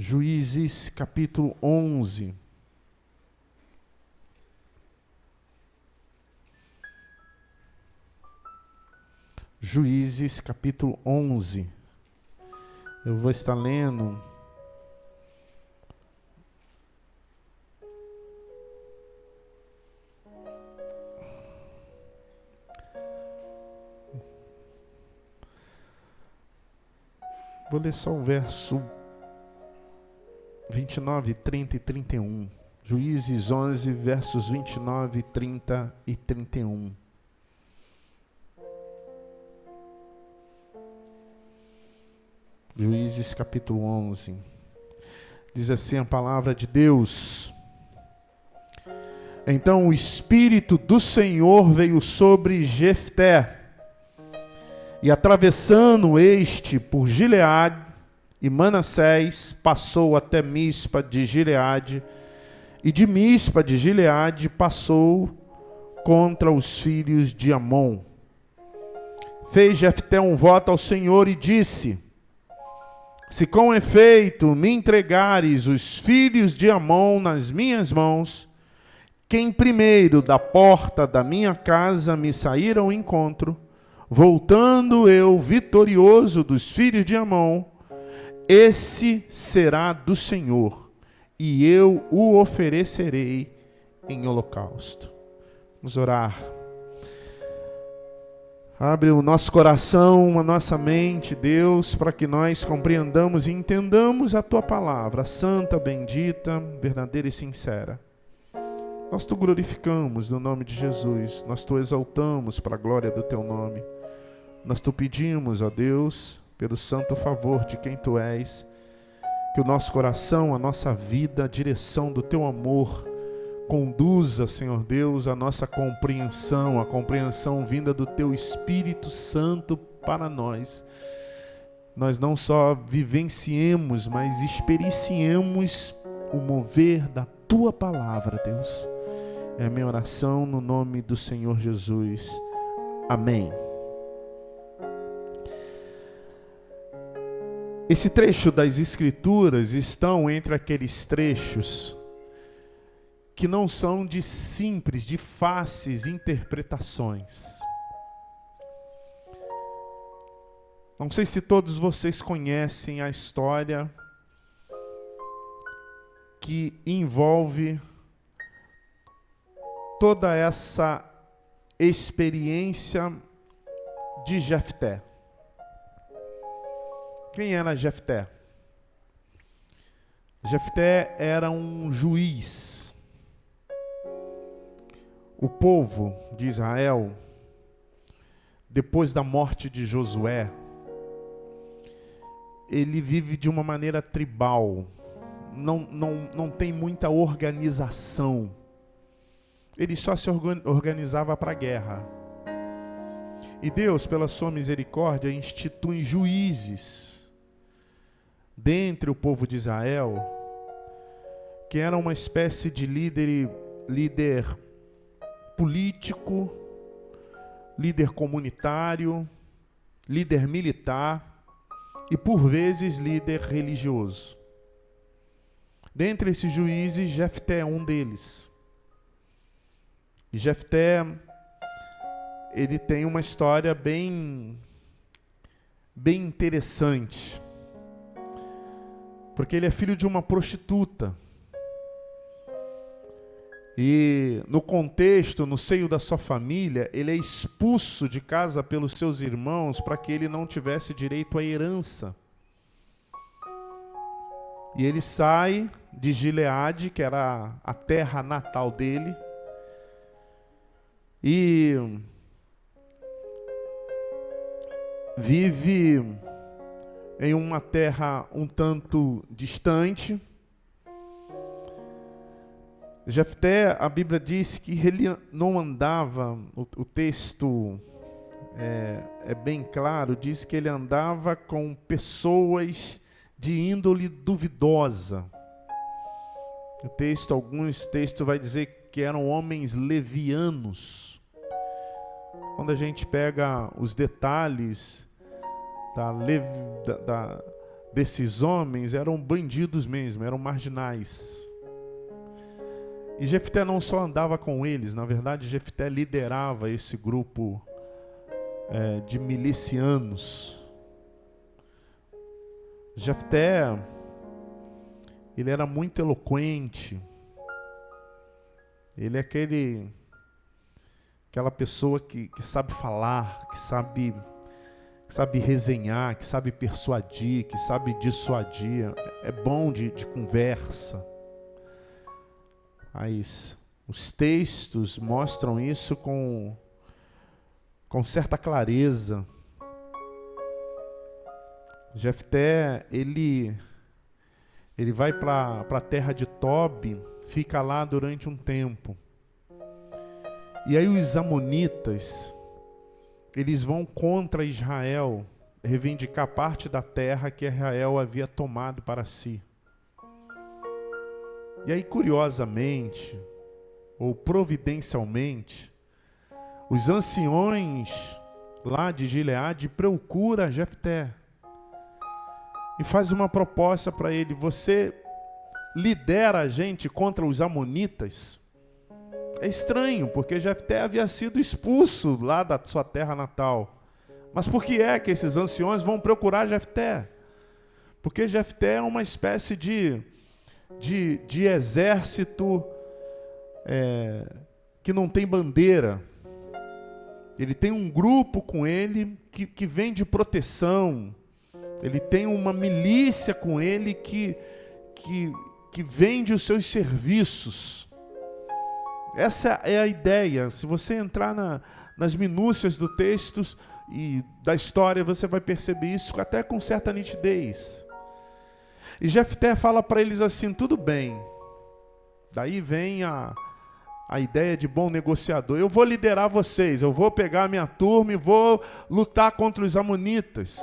Juízes capítulo 11. Juízes capítulo 11. Eu vou estar lendo vou ler só o verso 29, 30 e 31. Juízes 11, versos 29, 30 e 31. Juízes capítulo 11. Diz assim a palavra de Deus: Então o Espírito do Senhor veio sobre Jefté, e atravessando este por Gileade e Manassés, passou até Mispa de Gileade, e de Mispa de Gileade passou contra os filhos de Amon. Fez Jefté um voto ao Senhor e disse: Se com efeito me entregares os filhos de Amon nas minhas mãos, quem primeiro da porta da minha casa me sair ao encontro, voltando eu vitorioso dos filhos de Amon, esse será do Senhor, e eu o oferecerei em holocausto. Vamos orar. Abre o nosso coração, a nossa mente, Deus, para que nós compreendamos e entendamos a Tua palavra, santa, bendita, verdadeira e sincera. Nós Te glorificamos no nome de Jesus, nós Te exaltamos para a glória do Teu nome. Nós Te pedimos, ó Deus, pelo santo favor de quem Tu és, que o nosso coração, a nossa vida, a direção do Teu amor, conduza, Senhor Deus, a nossa compreensão, a compreensão vinda do Teu Espírito Santo para nós. Nós não só vivenciemos, mas experienciemos o mover da Tua palavra, Deus. É a minha oração no nome do Senhor Jesus. Amém. Esse trecho das Escrituras estão entre aqueles trechos que não são de simples, de fáceis interpretações. Não sei se todos vocês conhecem a história que envolve toda essa experiência de Jefté. Quem era Jefté? Jefté era um juiz. O povo de Israel, depois da morte de Josué, ele vive de uma maneira tribal. Não tem muita organização. Ele só se organizava para a guerra. E Deus, pela sua misericórdia, institui juízes dentre o povo de Israel, que era uma espécie de líder político, líder comunitário, líder militar e, por vezes, líder religioso. Dentre esses juízes, Jefté é um deles. E Jefté, ele tem uma história bem interessante, porque ele é filho de uma prostituta. E no contexto, no seio da sua família, ele é expulso de casa pelos seus irmãos para que ele não tivesse direito à herança. E ele sai de Gileade, que era a terra natal dele, e vive em uma terra um tanto distante. Jefté, a Bíblia diz que ele não andava, o texto é bem claro, diz que ele andava com pessoas de índole duvidosa. Alguns textos vai dizer que eram homens levianos. Quando a gente pega os detalhes desses homens eram bandidos mesmo, eram marginais. E Jefté não só andava com eles, na verdade Jefté liderava esse grupo de milicianos. Jefté, ele era muito eloquente. Ele é aquela pessoa que sabe falar, que sabe resenhar, que sabe persuadir, que sabe dissuadir. É bom de conversa. Mas os textos mostram isso com certa clareza. Jefté, ele vai para a terra de Tobi, fica lá durante um tempo. E aí os amonitas, eles vão contra Israel, reivindicar parte da terra que Israel havia tomado para si. E aí, curiosamente, ou providencialmente, os anciões lá de Gileade procuram Jefté e faz uma proposta para ele: você lidera a gente contra os amonitas? É estranho, porque Jefté havia sido expulso lá da sua terra natal. Mas por que é que esses anciões vão procurar Jefté? Porque Jefté é uma espécie de exército que não tem bandeira. Ele tem um grupo com ele que vem de proteção. Ele tem uma milícia com ele que vende os seus serviços. Essa é a ideia. Se você entrar nas minúcias do texto e da história, você vai perceber isso até com certa nitidez. E Jefté fala para eles assim: tudo bem. Daí vem a ideia de bom negociador. Eu vou liderar vocês, eu vou pegar a minha turma e vou lutar contra os amonitas.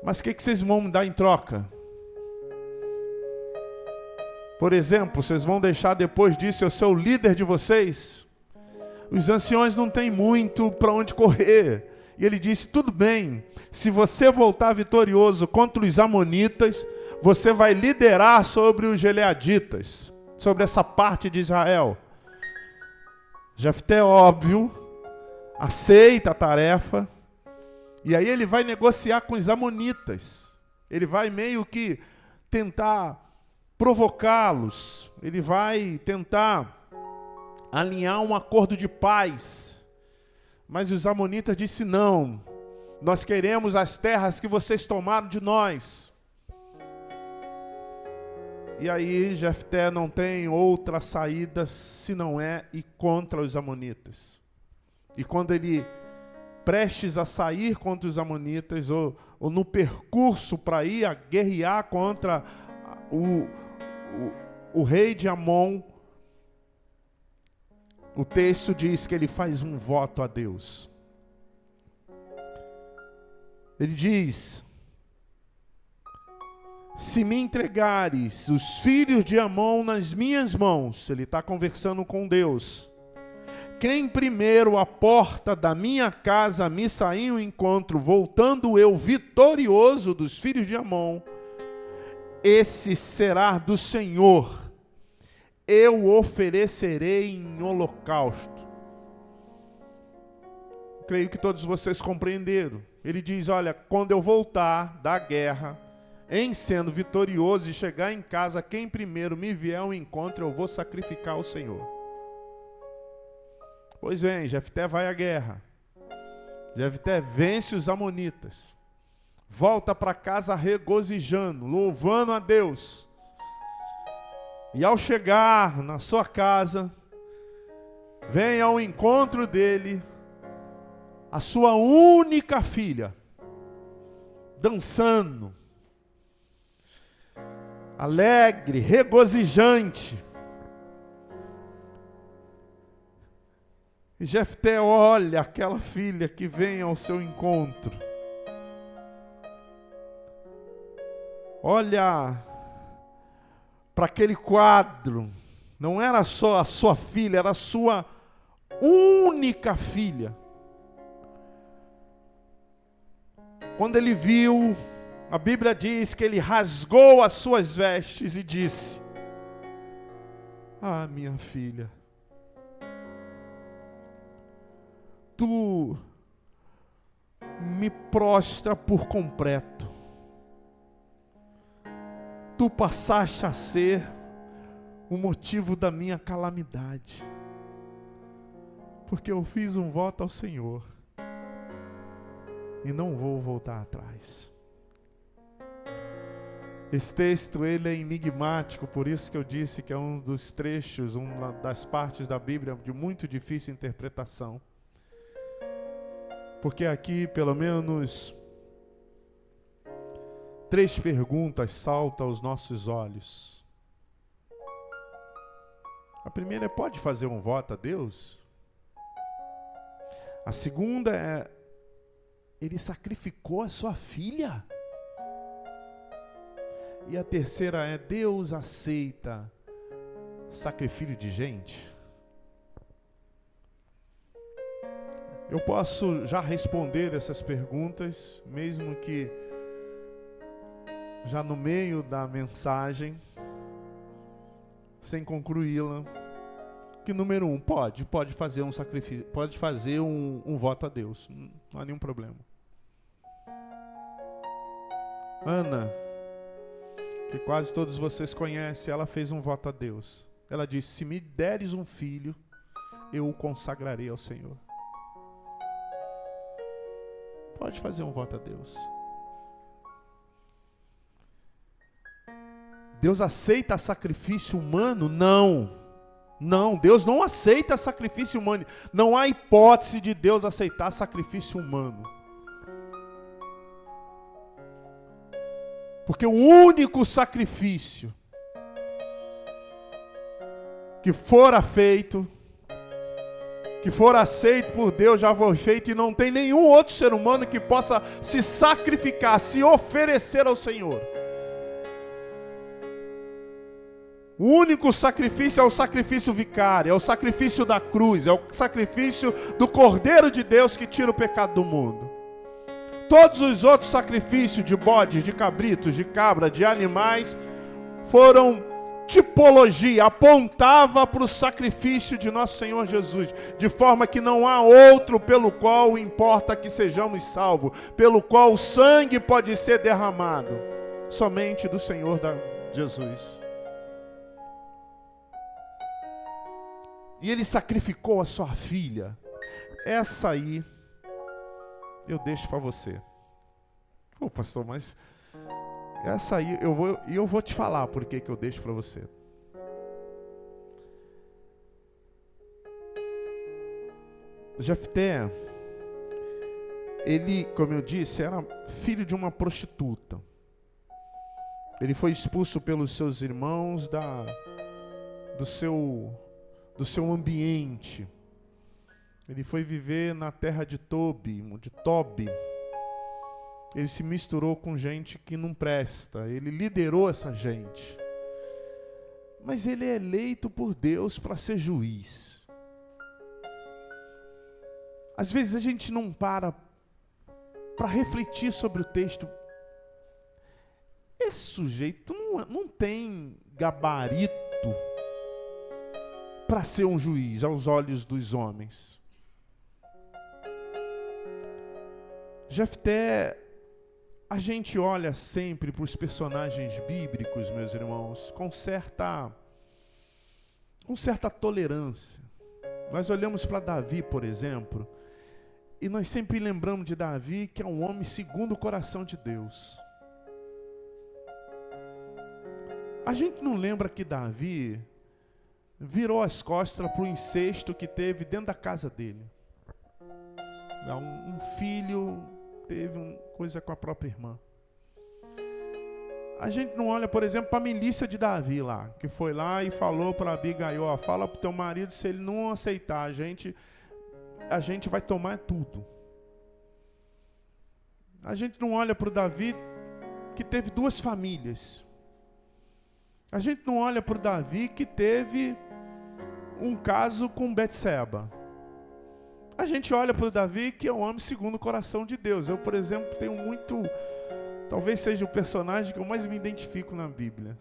Mas o que vocês vão me dar em troca? Por exemplo, vocês vão deixar depois disso eu ser o líder de vocês? Os anciões não têm muito para onde correr. E ele disse: tudo bem, se você voltar vitorioso contra os amonitas, você vai liderar sobre os gileaditas, sobre essa parte de Israel. Jefté, óbvio, aceita a tarefa, e aí ele vai negociar com os amonitas. Ele vai meio que tentar provocá-los, ele vai tentar alinhar um acordo de paz. Mas os amonitas disseram: não, nós queremos as terras que vocês tomaram de nós. E aí Jefté não tem outra saída se não é ir contra os amonitas. E quando ele prestes a sair contra os amonitas, ou no percurso para ir a guerrear contra o rei de Amon, o texto diz que ele faz um voto a Deus. Ele diz: se me entregares os filhos de Amon nas minhas mãos, ele está conversando com Deus, quem primeiro à porta da minha casa me sair ao encontro, voltando eu vitorioso dos filhos de Amon, esse será do Senhor, eu oferecerei em holocausto. Creio que todos vocês compreenderam. Ele diz: olha, quando eu voltar da guerra, em sendo vitorioso e chegar em casa, quem primeiro me vier ao encontro, eu vou sacrificar ao Senhor. Pois bem, Jefté vai à guerra. Jefté vence os amonitas. Volta para casa regozijando, louvando a Deus. E ao chegar na sua casa, vem ao encontro dele a sua única filha, dançando, alegre, regozijante. E Jefté olha aquela filha que vem ao seu encontro. Olha para aquele quadro. Não era só a sua filha, era a sua única filha. Quando ele viu A Bíblia diz que ele rasgou as suas vestes e disse: ah, minha filha, tu me prostra por completo. Tu passaste a ser o motivo da minha calamidade, porque eu fiz um voto ao Senhor e não vou voltar atrás. Esse texto, ele é enigmático, por isso que eu disse que é um dos trechos, uma das partes da Bíblia de muito difícil interpretação. Porque aqui, pelo menos, 3 perguntas saltam aos nossos olhos. A primeira é: pode fazer um voto a Deus? A segunda é: ele sacrificou a sua filha? E a terceira é: Deus aceita sacrifício de gente? Eu posso já responder essas perguntas, mesmo que já no meio da mensagem, sem concluí-la. Que número 1, pode fazer um sacrifício, pode fazer um voto a Deus, não há nenhum problema. Ana, que quase todos vocês conhecem, ela fez um voto a Deus. Ela disse: se me deres um filho, eu o consagrarei ao Senhor. Pode fazer um voto a Deus. Deus aceita sacrifício humano? Não, Deus não aceita sacrifício humano. Não há hipótese de Deus aceitar sacrifício humano. Porque o único sacrifício que fora feito, que for aceito por Deus, já foi feito, e não tem nenhum outro ser humano que possa se sacrificar, se oferecer ao Senhor. O único sacrifício é o sacrifício vicário, é o sacrifício da cruz, é o sacrifício do Cordeiro de Deus que tira o pecado do mundo. Todos os outros sacrifícios de bodes, de cabritos, de cabra, de animais, foram tipologia, apontava para o sacrifício de nosso Senhor Jesus, de forma que não há outro pelo qual importa que sejamos salvos, pelo qual o sangue pode ser derramado, somente do Senhor Jesus. E ele sacrificou a sua filha. Essa aí eu deixo para você. Ô pastor, mas essa aí eu vou te falar por que eu deixo para você. Jefté, ele, como eu disse, era filho de uma prostituta. Ele foi expulso pelos seus irmãos do seu ambiente. Ele foi viver na terra de Tobi. Ele se misturou com gente que não presta. Ele liderou essa gente. Mas ele é eleito por Deus para ser juiz. Às vezes a gente não para refletir sobre o texto. Esse sujeito não tem gabarito para ser um juiz aos olhos dos homens. Jefté, a gente olha sempre para os personagens bíblicos, meus irmãos, com certa tolerância. Nós olhamos para Davi, por exemplo, e nós sempre lembramos de Davi, que é um homem segundo o coração de Deus. A gente não lembra que Davi virou as costas para o incesto que teve dentro da casa dele. Um filho teve uma coisa com a própria irmã. A gente não olha, por exemplo, para a milícia de Davi lá, que foi lá e falou para Abigail: ó, fala para o teu marido, se ele não aceitar a gente vai tomar tudo. A gente não olha para o Davi, que teve 2 famílias. A gente não olha para o Davi, que teve um caso com Betseba. A gente olha para o Davi, que é um homem segundo o coração de Deus. Eu, por exemplo, tenho Talvez seja o personagem que eu mais me identifico na Bíblia.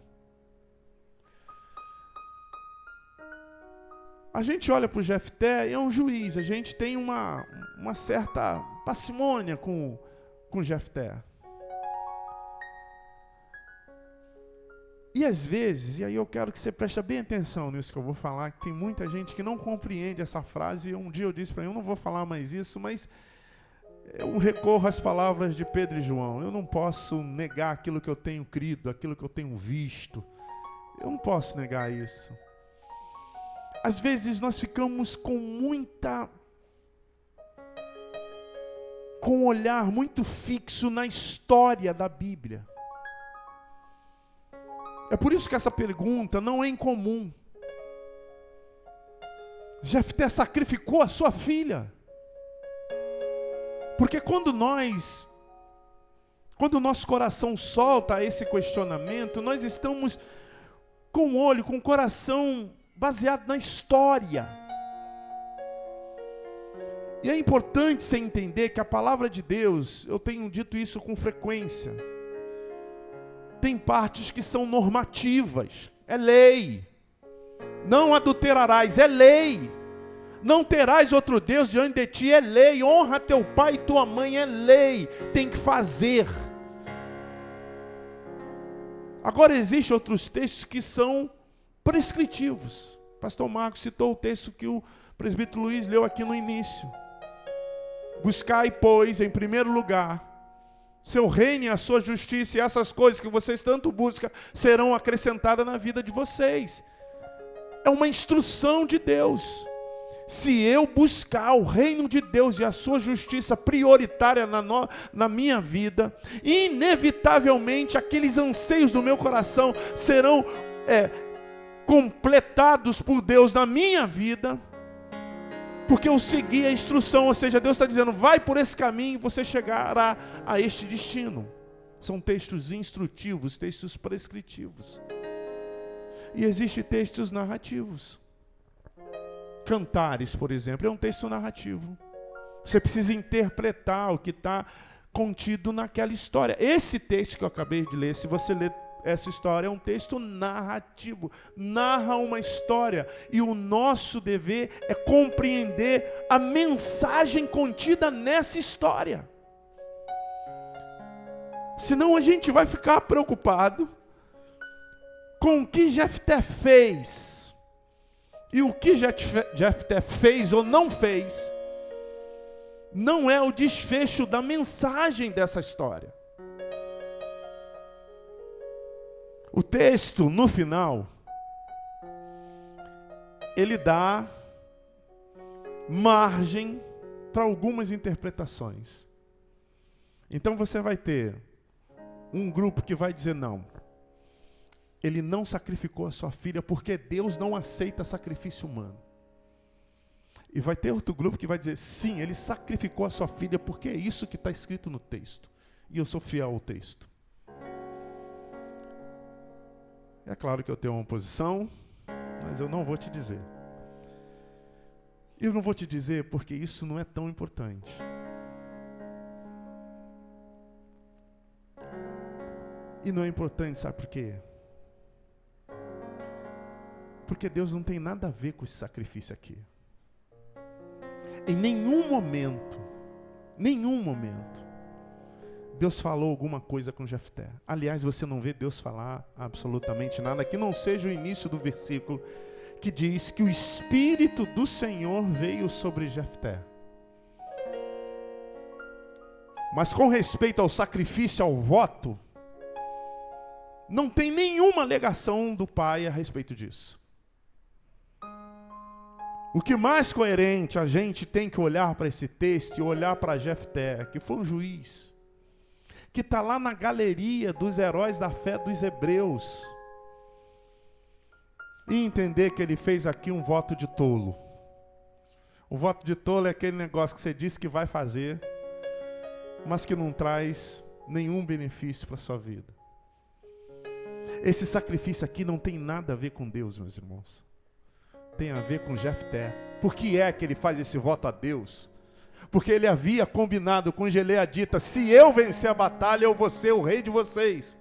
A gente olha para o Jefté e é um juiz, a gente tem uma certa parcimônia com Jefté. E às vezes, e aí eu quero que você preste bem atenção nisso que eu vou falar, que tem muita gente que não compreende essa frase, e um dia eu disse para ele, eu não vou falar mais isso, mas eu recorro às palavras de Pedro e João. Eu não posso negar aquilo que eu tenho crido, aquilo que eu tenho visto. Eu não posso negar isso. Às vezes nós ficamos com um olhar muito fixo na história da Bíblia. É por isso que essa pergunta não é incomum. Jefté sacrificou a sua filha. Porque quando o nosso coração solta esse questionamento, nós estamos com o olho, com o coração baseado na história. E é importante você entender que a palavra de Deus, eu tenho dito isso com frequência, tem partes que são normativas, é lei. Não adulterarás, é lei. Não terás outro Deus diante de ti, é lei. Honra teu pai e tua mãe, é lei. Tem que fazer. Agora existem outros textos que são prescritivos. Pastor Marcos citou o texto que o presbítero Luiz leu aqui no início. Buscai, pois, em primeiro lugar, seu reino e a sua justiça, e essas coisas que vocês tanto buscam serão acrescentadas na vida de vocês. É uma instrução de Deus. Se eu buscar o reino de Deus e a sua justiça prioritária na minha vida, inevitavelmente aqueles anseios do meu coração serão completados por Deus na minha vida, porque eu segui a instrução, ou seja, Deus está dizendo, vai por esse caminho e você chegará a este destino. São textos instrutivos, textos prescritivos. E existem textos narrativos. Cantares, por exemplo, é um texto narrativo. Você precisa interpretar o que está contido naquela história. Esse texto que eu acabei de ler, se você ler essa história, é um texto narrativo. Narra uma história. E o nosso dever é compreender a mensagem contida nessa história. Senão a gente vai ficar preocupado com o que Jefté fez. E o que Jefté fez ou não fez não é o desfecho da mensagem dessa história. O texto, no final, ele dá margem para algumas interpretações. Então você vai ter um grupo que vai dizer não. Ele não sacrificou a sua filha porque Deus não aceita sacrifício humano. E vai ter outro grupo que vai dizer, sim, ele sacrificou a sua filha porque é isso que está escrito no texto. E eu sou fiel ao texto. É claro que eu tenho uma posição, mas eu não vou te dizer. Eu não vou te dizer porque isso não é tão importante. E não é importante, sabe por quê? Porque Deus não tem nada a ver com esse sacrifício aqui. Em nenhum momento, Deus falou alguma coisa com Jefté. Aliás, você não vê Deus falar absolutamente nada, que não seja o início do versículo, que diz que o Espírito do Senhor veio sobre Jefté. Mas com respeito ao sacrifício, ao voto, não tem nenhuma alegação do pai a respeito disso. O que mais coerente a gente tem que olhar para esse texto e olhar para Jefté, que foi um juiz, que está lá na galeria dos heróis da fé dos hebreus, e entender que ele fez aqui um voto de tolo. O voto de tolo é aquele negócio que você disse que vai fazer, mas que não traz nenhum benefício para a sua vida. Esse sacrifício aqui não tem nada a ver com Deus, meus irmãos. Tem a ver com Jefté. Por que é que ele faz esse voto a Deus? porque ele havia combinado com Gileadita: se eu vencer a batalha, eu vou ser o rei de vocês.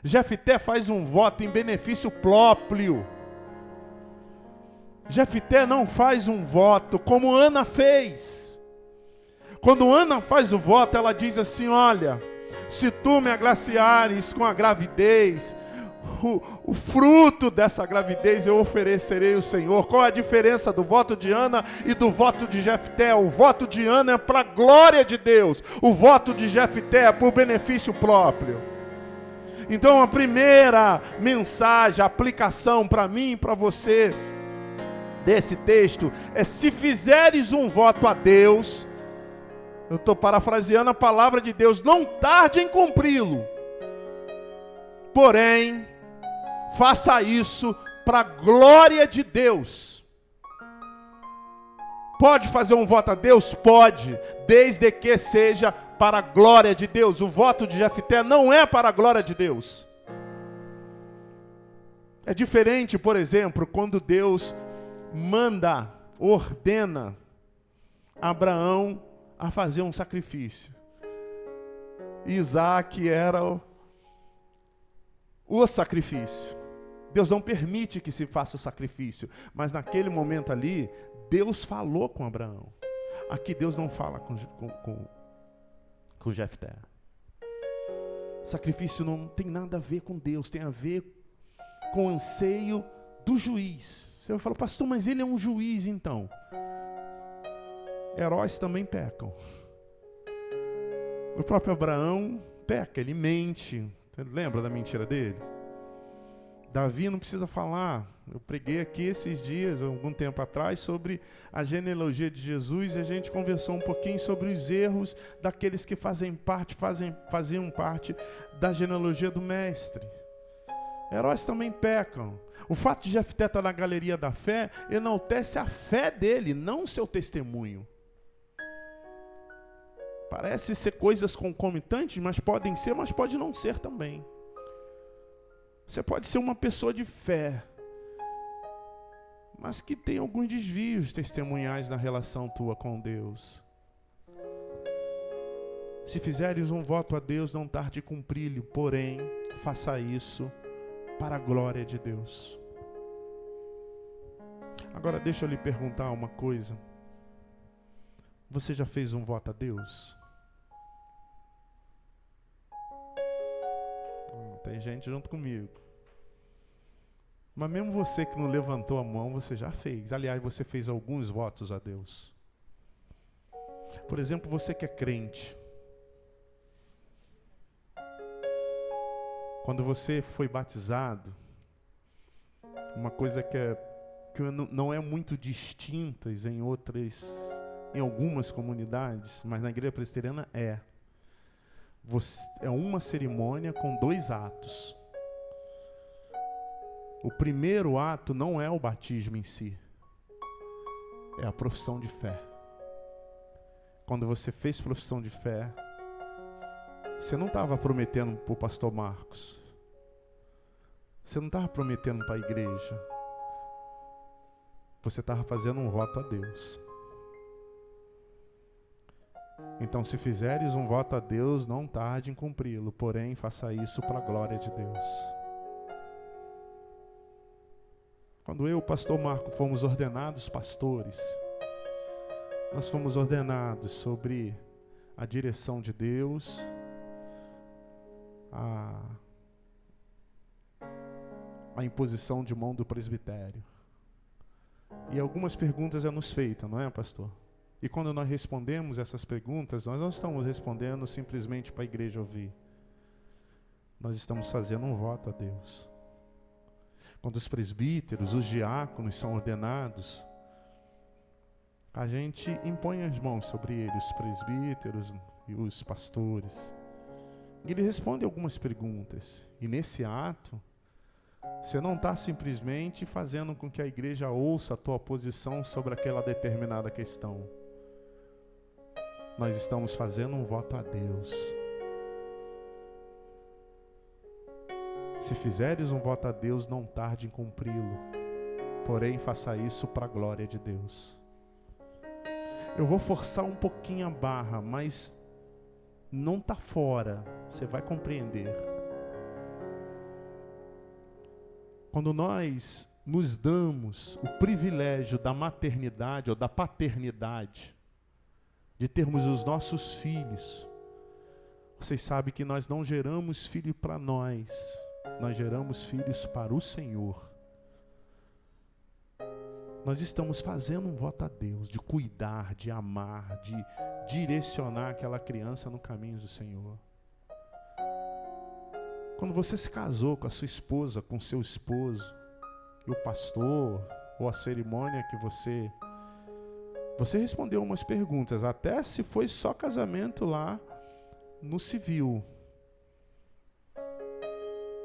Jefté faz um voto em benefício próprio. Jefté não faz um voto como Ana fez. Quando Ana faz o voto, ela diz assim: olha, se tu me agraciares com a gravidez, o fruto dessa gravidez eu oferecerei ao Senhor. Qual é a diferença do voto de Ana e do voto de Jefté? O voto de Ana é para a glória de Deus. O voto de Jefté é por benefício próprio. Então a primeira mensagem, a aplicação para mim e para você desse texto é: se fizeres um voto a Deus, eu estou parafraseando a palavra de Deus, não tarde em cumpri-lo. Porém, faça isso para a glória de Deus. Pode fazer um voto a Deus? Pode, desde que seja para a glória de Deus. O voto de Jefté não é para a glória de Deus. É diferente, por exemplo, quando Deus ordena Abraão a fazer um sacrifício. Isaac era o sacrifício. Deus não permite que se faça o sacrifício, mas naquele momento ali, Deus falou com Abraão. Aqui Deus não fala com Jefté. Sacrifício não tem nada a ver com Deus, tem a ver com o anseio do juiz. Você vai falar: pastor, mas ele é um juiz então. Heróis também pecam. O próprio Abraão peca, ele mente. Lembra da mentira dele? Davi não precisa falar. Eu preguei aqui esses dias, algum tempo atrás, sobre a genealogia de Jesus, e a gente conversou um pouquinho sobre os erros daqueles que faziam parte da genealogia do mestre. Heróis também pecam. O fato de Jefté estar na galeria da fé enaltece a fé dele, não o seu testemunho. Parece ser coisas concomitantes, mas podem ser, mas pode não ser também. Você pode ser uma pessoa de fé, mas que tem alguns desvios testemunhais na relação tua com Deus. Se fizeres um voto a Deus, não tarde em cumpri-lo, porém, faça isso para a glória de Deus. Agora deixa eu lhe perguntar uma coisa. Você já fez um voto a Deus? Tem gente junto comigo. Mas mesmo você que não levantou a mão, você já fez. Aliás, você fez alguns votos a Deus. Por exemplo, você que é crente. Quando você foi batizado, uma coisa que não é muito distinta em algumas comunidades, mas na igreja presbiteriana é uma cerimônia com 2 atos. O primeiro ato não é o batismo em si, é a profissão de fé. Quando você fez profissão de fé, você não estava prometendo para o pastor Marcos, você não estava prometendo para a igreja, você estava fazendo um voto a Deus. Então, se fizeres um voto a Deus, não tarde em cumpri-lo, porém, faça isso para a glória de Deus. Quando eu e o pastor Marco fomos ordenados pastores, nós fomos ordenados sobre a direção de Deus, a imposição de mão do presbitério. E algumas perguntas nos feitas, não é, pastor? E quando nós respondemos essas perguntas, nós não estamos respondendo simplesmente para a igreja ouvir. Nós estamos fazendo um voto a Deus. Quando os presbíteros, os diáconos são ordenados, a gente impõe as mãos sobre eles, os presbíteros e os pastores. E eles respondem algumas perguntas. E nesse ato, você não está simplesmente fazendo com que a igreja ouça a tua posição sobre aquela determinada questão. Nós estamos fazendo um voto a Deus. Se fizeres um voto a Deus, não tarde em cumpri-lo. Porém, faça isso para a glória de Deus. Eu vou forçar um pouquinho a barra, mas não está fora, você vai compreender. Quando nós nos damos o privilégio da maternidade ou da paternidade, de termos os nossos filhos, vocês sabem que nós não geramos filho para nós geramos filhos para o Senhor. Nós estamos fazendo um voto a Deus de cuidar, de amar, de direcionar aquela criança no caminho do Senhor. Quando você se casou com a sua esposa, com seu esposo, e o pastor, ou a cerimônia que você respondeu umas perguntas, até se foi só casamento lá no civil.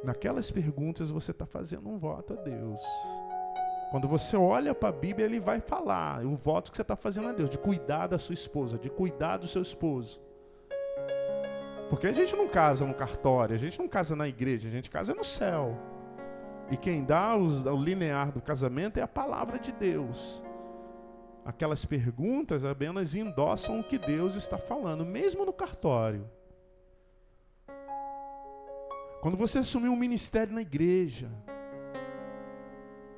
Naquelas perguntas você está fazendo um voto a Deus. Quando você olha para a Bíblia, ele vai falar o voto que você está fazendo a Deus, de cuidar da sua esposa, de cuidar do seu esposo. Porque a gente não casa no cartório, a gente não casa na igreja, a gente casa no céu. E quem dá o linear do casamento é a palavra de Deus. Aquelas perguntas apenas endossam o que Deus está falando, mesmo no cartório. Quando você assumiu um ministério na igreja,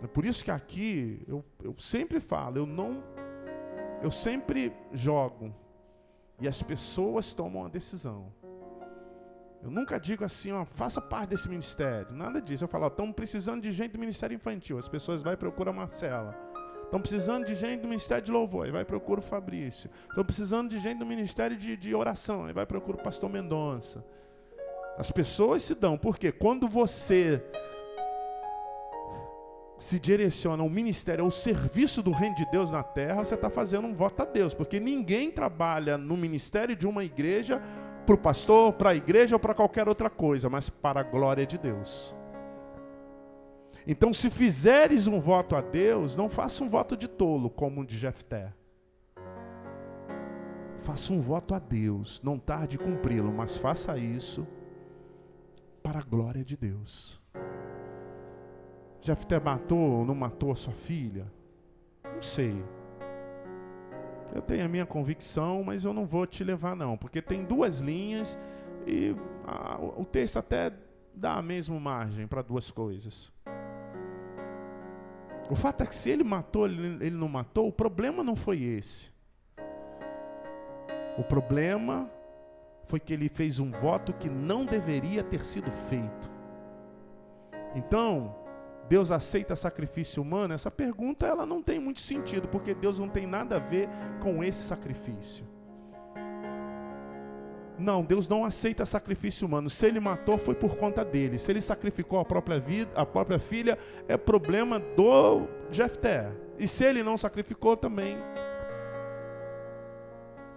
é por isso que aqui eu sempre falo, eu sempre jogo e as pessoas tomam a decisão. Eu nunca digo assim, ó, faça parte desse ministério, nada disso. Eu falo, estamos precisando de gente do ministério infantil, as pessoas vão e procuram a Marcela. Estão precisando de gente do ministério de louvor, aí vai procurar o Fabrício. Estão precisando de gente do ministério de oração, aí vai procurar o pastor Mendonça. As pessoas se dão, porque quando você se direciona ao ministério, ao serviço do reino de Deus na terra, você está fazendo um voto a Deus, porque ninguém trabalha no ministério de uma igreja para o pastor, para a igreja ou para qualquer outra coisa, mas para a glória de Deus. Então, se fizeres um voto a Deus, não faça um voto de tolo, como o de Jefté. Faça um voto a Deus, não tarde cumpri-lo, mas faça isso para a glória de Deus. Jefté matou ou não matou a sua filha? Não sei. Eu tenho a minha convicção, mas eu não vou te levar não, porque tem duas linhas e o texto até dá a mesma margem para duas coisas. O fato é que se ele matou, ele não matou, o problema não foi esse. O problema foi que ele fez um voto que não deveria ter sido feito. Então, Deus aceita sacrifício humano? Essa pergunta ela não tem muito sentido, porque Deus não tem nada a ver com esse sacrifício. Não, Deus não aceita sacrifício humano. Se ele matou, foi por conta dele. Se ele sacrificou a própria filha, é problema do Jefté. E se ele não sacrificou também.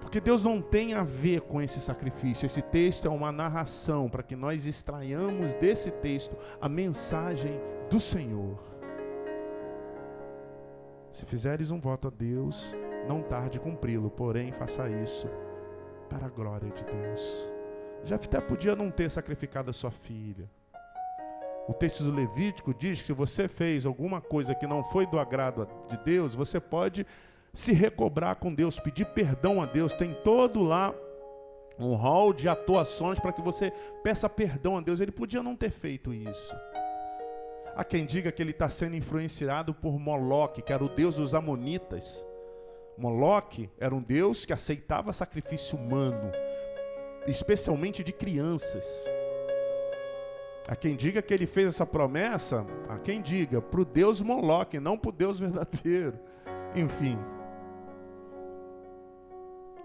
Porque Deus não tem a ver com esse sacrifício. Esse texto é uma narração para que nós extraiamos desse texto a mensagem do Senhor. Se fizeres um voto a Deus, não tarde cumpri-lo, porém faça isso para a glória de Deus. Jefté podia não ter sacrificado a sua filha. O texto do Levítico diz que se você fez alguma coisa que não foi do agrado de Deus, você pode se recobrar com Deus, pedir perdão a Deus. Tem todo lá um rol de atuações para que você peça perdão a Deus. Ele podia não ter feito isso. Há quem diga que ele está sendo influenciado por Moloque, que era o deus dos amonitas. Moloque era um deus que aceitava sacrifício humano, especialmente de crianças. Há quem diga que ele fez essa promessa, há quem diga, para o deus Moloque, não para o Deus verdadeiro. Enfim.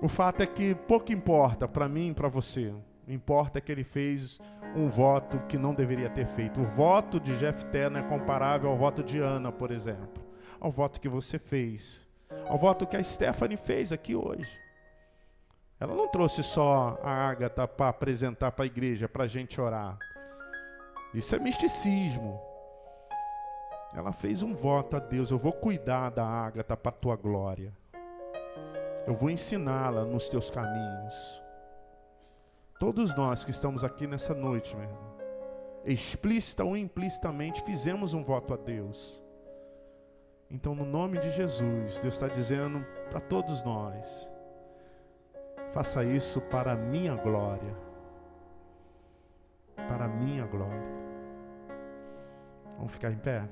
O fato é que pouco importa para mim e para você. Importa que ele fez um voto que não deveria ter feito. O voto de Jefté não é comparável ao voto de Ana, por exemplo. Ao voto que você fez. Ao voto que a Stephanie fez aqui hoje. Ela não trouxe só a Ágata para apresentar para a igreja, para a gente orar. Isso é misticismo. Ela fez um voto a Deus. Eu vou cuidar da Ágata para a tua glória. Eu vou ensiná-la nos teus caminhos. Todos nós que estamos aqui nessa noite, meu irmão, explícita ou implicitamente, fizemos um voto a Deus. Então, no nome de Jesus, Deus está dizendo para todos nós: faça isso para a minha glória. Para a minha glória. Vamos ficar em pé?